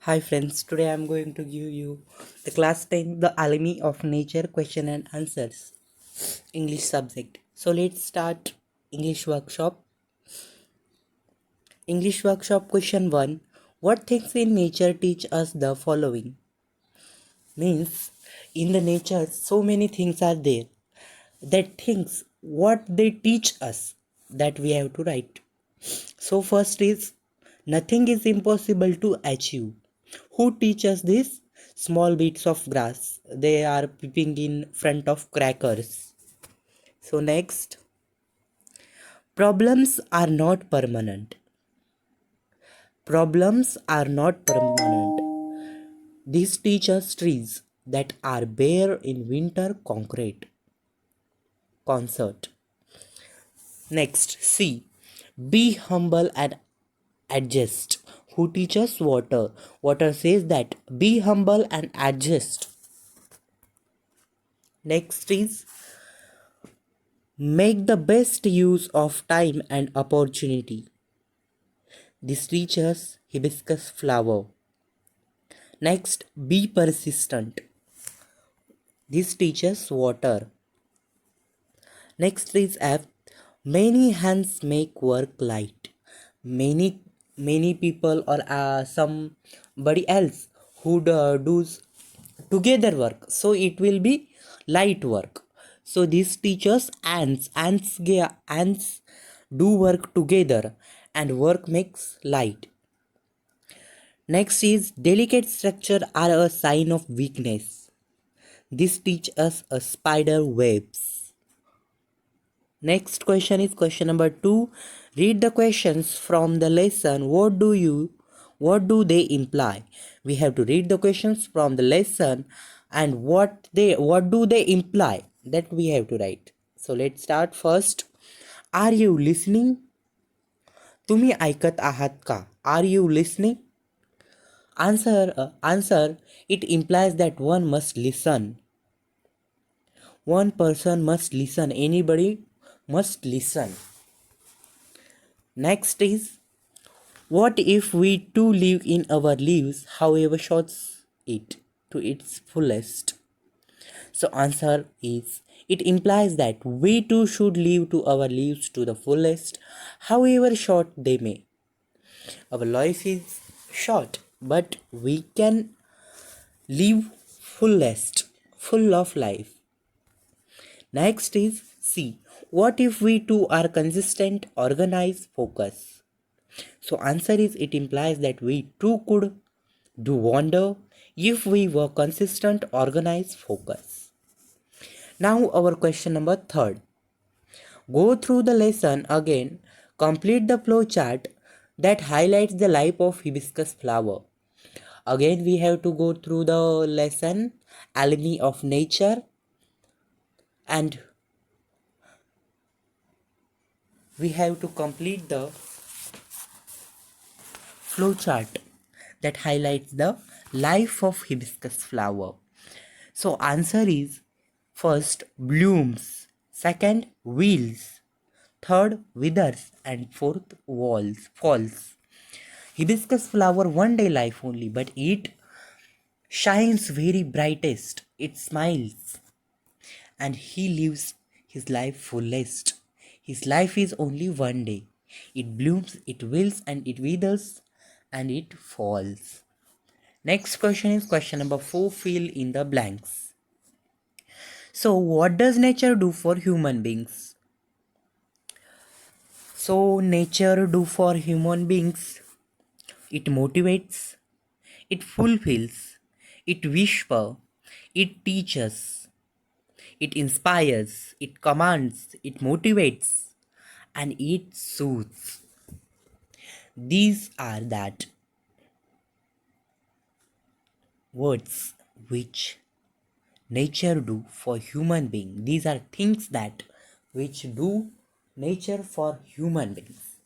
Hi friends, today I am going to give you the class 10 the alchemy of nature question and answers English subject. So let's start English workshop. English workshop question 1. What things in nature teach us the following? Means in the nature so many things are there. That things what they teach us that we have to write. So first is nothing is impossible to achieve. Who teaches this? Small bits of grass. They are peeping in front of crackers. So next, problems are not permanent. Problems are not permanent. These teach us trees that are bare in winter concrete. Concert. Next, C. Be humble and adjust. Who teaches water? Water says that be humble and adjust. Next is make the best use of time and opportunity. This teaches hibiscus flower. Next, be persistent. This teaches water. Next is F. Many hands make work light. Many people or somebody else who does together work, so it will be light work. So this teaches ants do work together and work makes light. Next is delicate structure are a sign of weakness. This teaches us a spider webs. Next question is question number 2. Read the questions from the lesson. What do they imply? We have to read the questions from the lesson and what do they imply? That we have to write. So let's start first. Are you listening? तुम्ही ऐकत आहात का? Are you listening? Answer. It implies that one must listen. One person must listen. Anybody must listen. Next is, what if we too live in our lives, however short it to its fullest? So answer is, it implies that we too should live to our lives to the fullest, however short they may. Our life is short, but we can live fullest, full of life. Next is C. What if we too are consistent, organized, focused? So answer is, it implies that we too could do wonder if we were consistent, organized, focused. Now our question number 3. Go through the lesson again. Complete the flow chart that highlights the life of hibiscus flower. Again we have to go through the lesson alchemy of nature and we have to complete the flowchart that highlights the life of hibiscus flower. So answer is first blooms, second wheels, third withers and fourth falls. Hibiscus flower one day life only, but it shines very brightest. It smiles and he lives his life fullest. His life is only one day. It blooms, it wilts, and it withers, and it falls. Next question is question number 4. Fill in the blanks. So, what does nature do for human beings? So, nature do for human beings. It motivates, it fulfills, it whispers, it teaches, it inspires, it commands, it motivates, and it soothes. These are that words which nature do for human being. These are things that which do nature for human beings.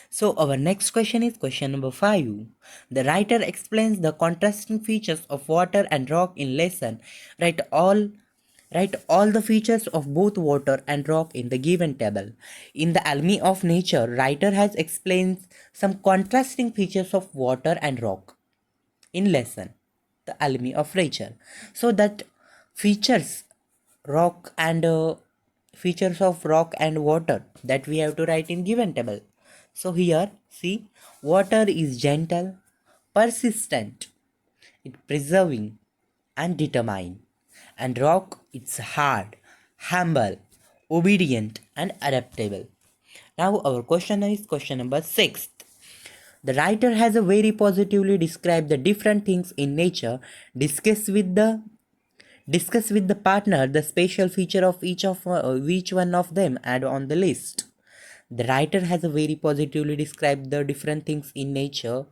So our next question is question number 5. The writer explains the contrasting features of water and rock in lesson. Write all the features of both water and rock in the given table. In the alchemy of nature, writer has explained some contrasting features of water and rock. in lesson, the alchemy of nature. So that features rock and features of rock and water that we have to write in given table. So here, see, water is gentle, persistent, it preserving and determined, and rock it's hard, humble, obedient, and adaptable. Now our question is question number 6. The writer has a very positively described the different things in nature. Discuss with the partner the special feature of each one of them. Add on the list. The writer has a very positively described the different things in nature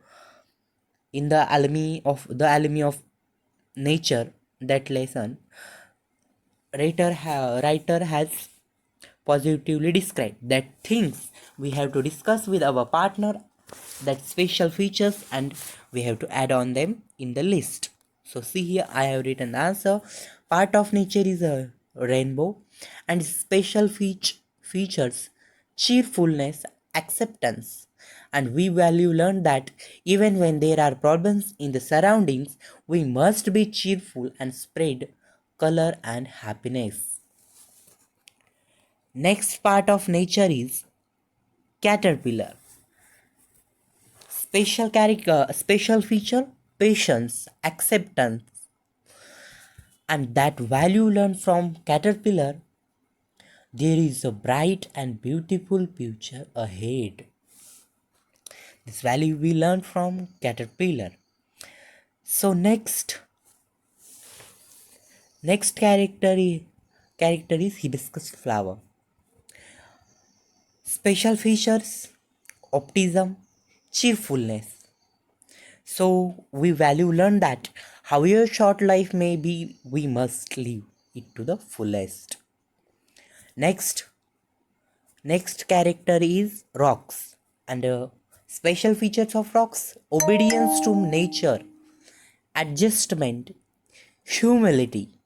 in the alchemy of nature. That lesson, writer has positively described that things we have to discuss with our partner, that special features, and we have to add on them in the list. So see here, I have written the answer. Part of nature is a rainbow, and special features cheerfulness, acceptance, and we value learn that even when there are problems in the surroundings, we must be cheerful and spread color and happiness. Next part of nature is caterpillar. Special feature patience, acceptance, and that value learned from caterpillar. There is a bright and beautiful future ahead. This value we learn from caterpillar. So next character is hibiscus flower. Special features optimism, cheerfulness. So we value learn that however short life may be, we must live it to the fullest. Next character is rocks, and special features of rocks: obedience to nature, adjustment, humility,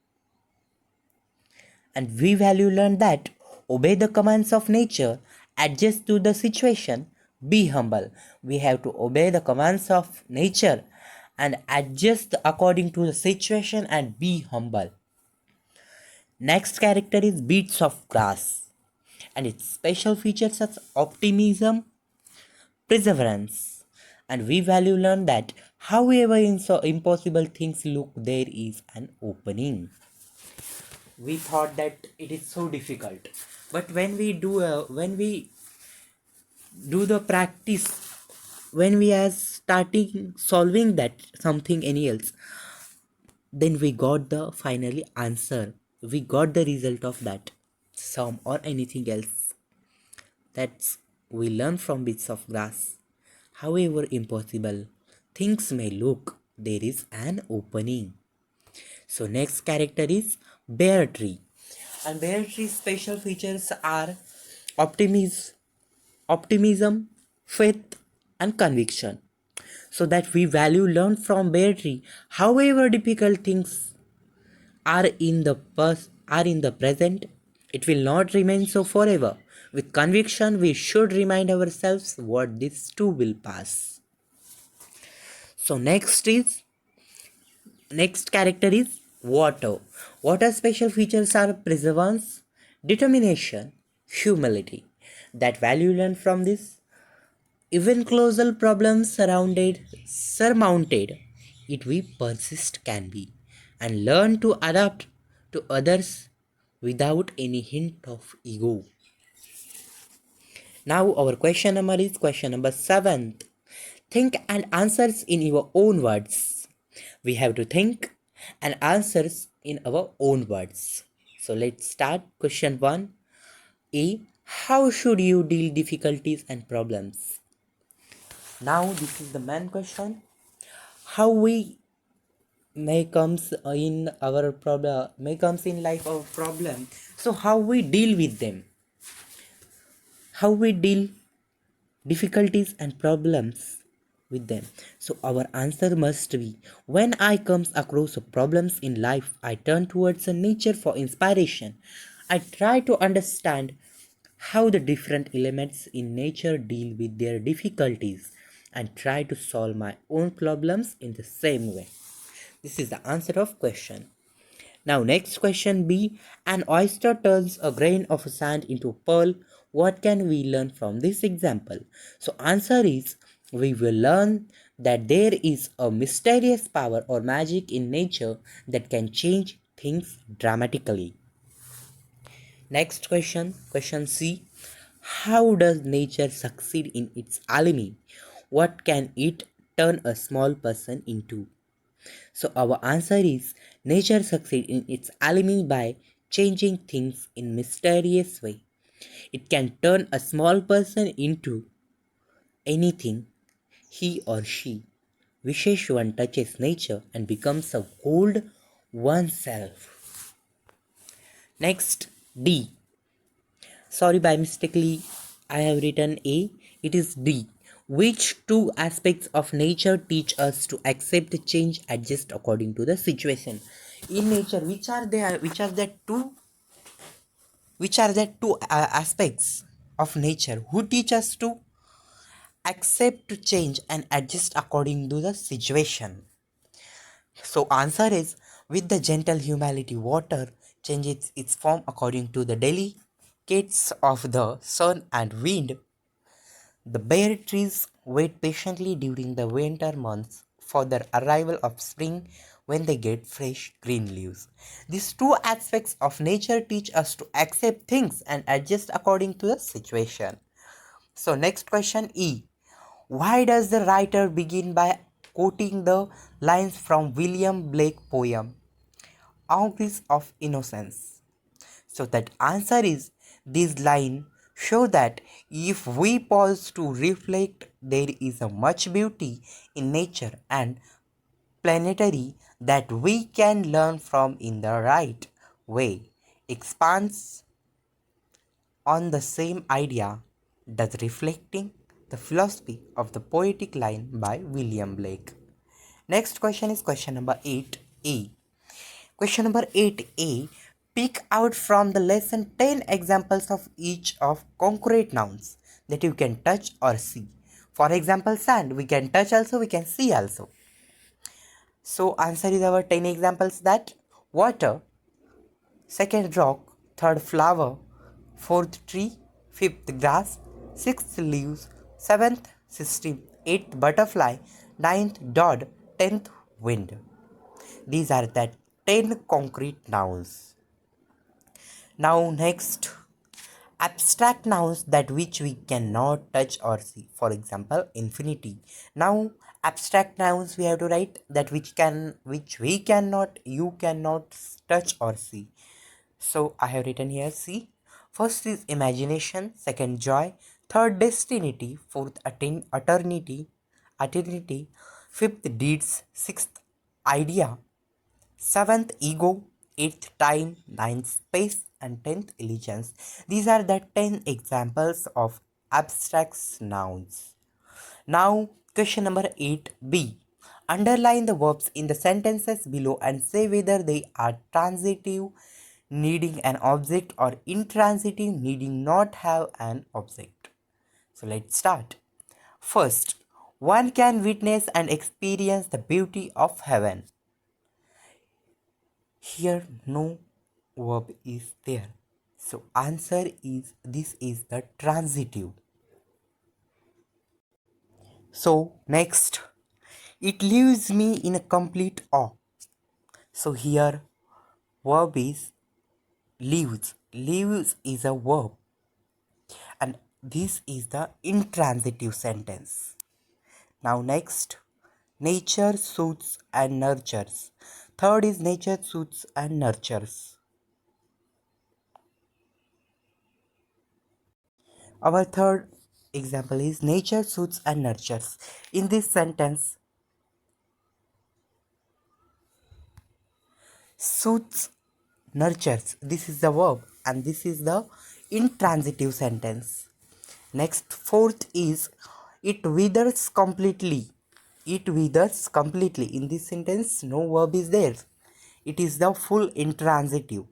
and we value learn that obey the commands of nature, adjust to the situation, be humble. We have to obey the commands of nature and adjust according to the situation and be humble. Next character is beads of grass, and its special features are optimism, perseverance, and we value learn that however impossible things look, there is an opening. We thought that it is so difficult, but when we do the practice, when we are starting solving that something any else, then we got the finally answer, we got the result of that sum or anything else. That's we learn from bits of grass. However impossible things may look, there is an opening. So next character is bear tree, and bear tree special features are optimism, faith, and conviction. So that we value learn from bear tree. However difficult things are in the present, it will not remain so forever. With conviction, we should remind ourselves what this too will pass. So next character is water. Water special features are perseverance, determination, humility. That value learned from this. Even colossal problems surmounted, it we persist can be, and learn to adapt to others without any hint of ego. Now our question number is question number 7. Think and answers in your own words. We have to think and answers in our own words. So let's start. Question 1. A. How should you deal difficulties and problems? Now this is the main question. How we may comes in our problem, may comes in life our problem. So how we deal with them? How we deal difficulties and problems with them? So our answer must be, when I comes across problems in life, I turn towards nature for inspiration. I try to understand how the different elements in nature deal with their difficulties, and try to solve my own problems in the same way. This is the answer of question. Now next question B. An oyster turns a grain of sand into a pearl. What can we learn from this example? So answer is, we will learn that there is a mysterious power or magic in nature that can change things dramatically. Next question, question C. How does nature succeed in its alchemy? What can it turn a small person into? So our answer is, nature succeeds in its alchemy by changing things in mysterious way. It can turn a small person into anything he or she wishes. One touches nature and becomes a gold oneself. Next, D. Sorry, by mistakenly I have written A. It is D. Which two aspects of nature teach us to accept change, adjust according to the situation? In nature, which are the two aspects of nature who teach us to accept change and adjust according to the situation? So answer is, with the gentle humility, water changes its form according to the delicates of the sun and wind. The bare trees wait patiently during the winter months for the arrival of spring when they get fresh green leaves. These two aspects of nature teach us to accept things and adjust according to the situation. So next question E. Why does the writer begin by quoting the lines from William Blake poem Hours of Innocence? So that answer is, this line show that if we pause to reflect, there is a much beauty in nature and planetary that we can learn from in the right way. Expands on the same idea, thus reflecting the philosophy of the poetic line by William Blake. Next question is question number 8a. Question number 8a. Pick out from the lesson 10 examples of each of concrete nouns that you can touch or see. For example, sand, we can touch also, we can see also. So answer is our 10 examples: that water, second rock, third flower, fourth tree, fifth grass, sixth leaves, seventh system, eighth butterfly, ninth dot, 10th wind. These are the 10 concrete nouns. Now next, abstract nouns that which we cannot touch or see. For example, infinity. Now abstract nouns we have to write that which we cannot, you cannot touch or see. So I have written here, see. First is imagination, second joy, third destiny, fourth eternity, fifth deeds, sixth idea, seventh ego, eighth time, ninth space, and 10th allegiance. These are the 10 examples of abstract nouns. Now, question number 8b. Underline the verbs in the sentences below and say whether they are transitive, needing an object, or intransitive, needing not have an object. So let's start. First, one can witness and experience the beauty of heaven. Here no verb is there. So answer is, this is the transitive. So next, it leaves me in a complete awe. So here verb is leaves. Leaves is a verb, and this is the intransitive sentence. Now next, nature soothes and nurtures. Third is nature soothes and nurtures. Our third example is nature soothes and nurtures. In this sentence, soothes, nurtures, this is the verb and this is the intransitive sentence. Next, fourth is it withers completely. It withers completely. In this sentence, no verb is there. It is the full intransitive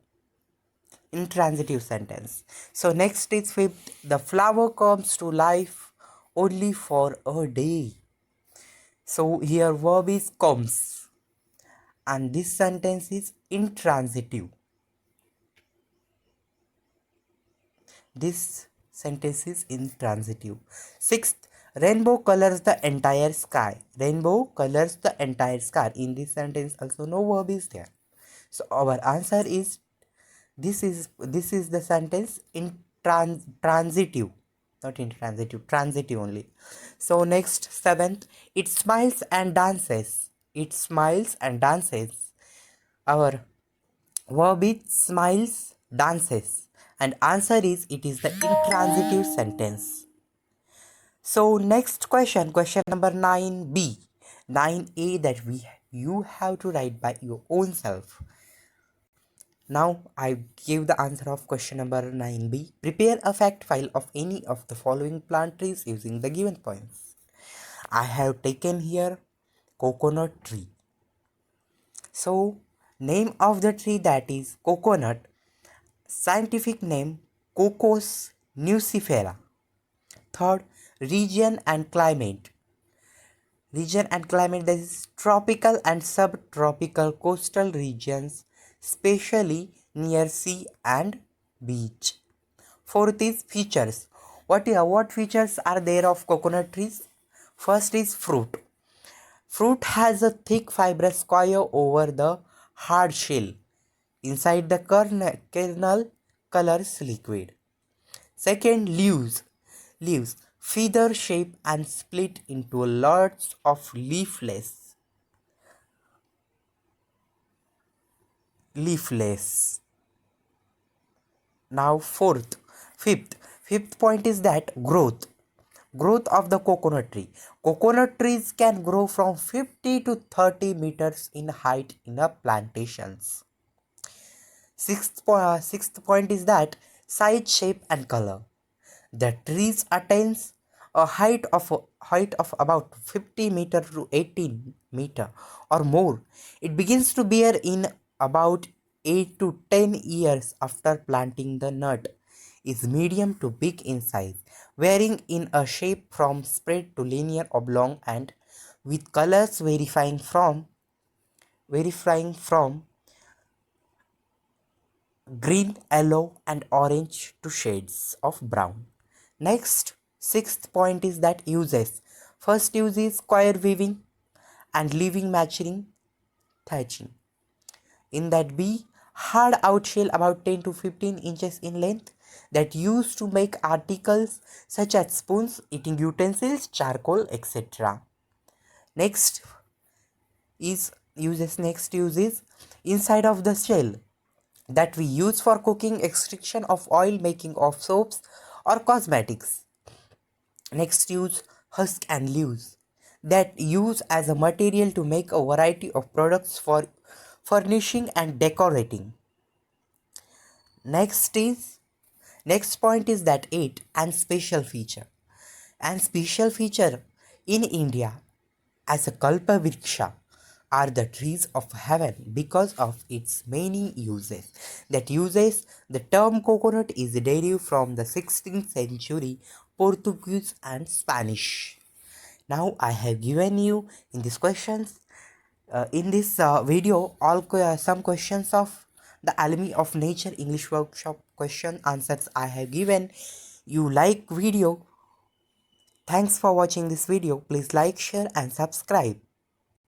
sentence. So next is fifth, the flower comes to life only for a day. So here verb is comes, and this sentence is intransitive. This sentence is intransitive. Sixth, rainbow colors the entire sky. Rainbow colors the entire sky. In this sentence also no verb is there. So our answer is this is the sentence in transitive, not intransitive, transitive only. So next, seventh, it smiles and dances. It smiles and dances. Our verb is smiles, dances, and answer is it is the intransitive sentence. So next question, question number 9b, 9a, that you have to write by your own self. Now I give the answer of question number 9b. Prepare a fact file of any of the following plant trees using the given points. I have taken here coconut tree. So name of the tree, that is coconut. Scientific name Cocos nucifera. Third, region and climate. Region and climate, that is tropical and subtropical coastal regions, especially near sea and beach. Fourth is features. What features are there of coconut trees? First is fruit. Fruit has a thick fibrous coir over the hard shell. Inside the kernel colors liquid. Second, leaves. Leaves, feather shape and split into lots of leafless. Now fifth point is that growth of the coconut tree. Coconut trees can grow from 50 to 30 meters in height in a plantations. Sixth point is that size, shape and color. The trees attains a height of about 50 meter to 18 meter or more. It begins to bear in about 8 to 10 years after planting. The nut is medium to big in size, varying in a shape from spread to linear, oblong, and with colors varying from green, yellow, and orange to shades of brown. Next, sixth point is that uses. First use is coir weaving and leaving matching thatching. In that B, hard outshell about 10 to 15 inches in length, that used to make articles such as spoons, eating utensils, charcoal, etc. Next uses inside of the shell, that we use for cooking, extraction of oil, making of soaps or cosmetics. Next, use husk and leaves, that use as a material to make a variety of products for furnishing and decorating. Next point is that 8, and special feature. And special feature in India as a kalpa vriksha are the trees of heaven because of its many uses. That uses, the term coconut is derived from the 16th century Portuguese and Spanish. Now I have given you in these questions, in this video, some questions of the alchemy of nature English workshop question answers I have given. You like video? Thanks for watching this video. Please like, share and subscribe.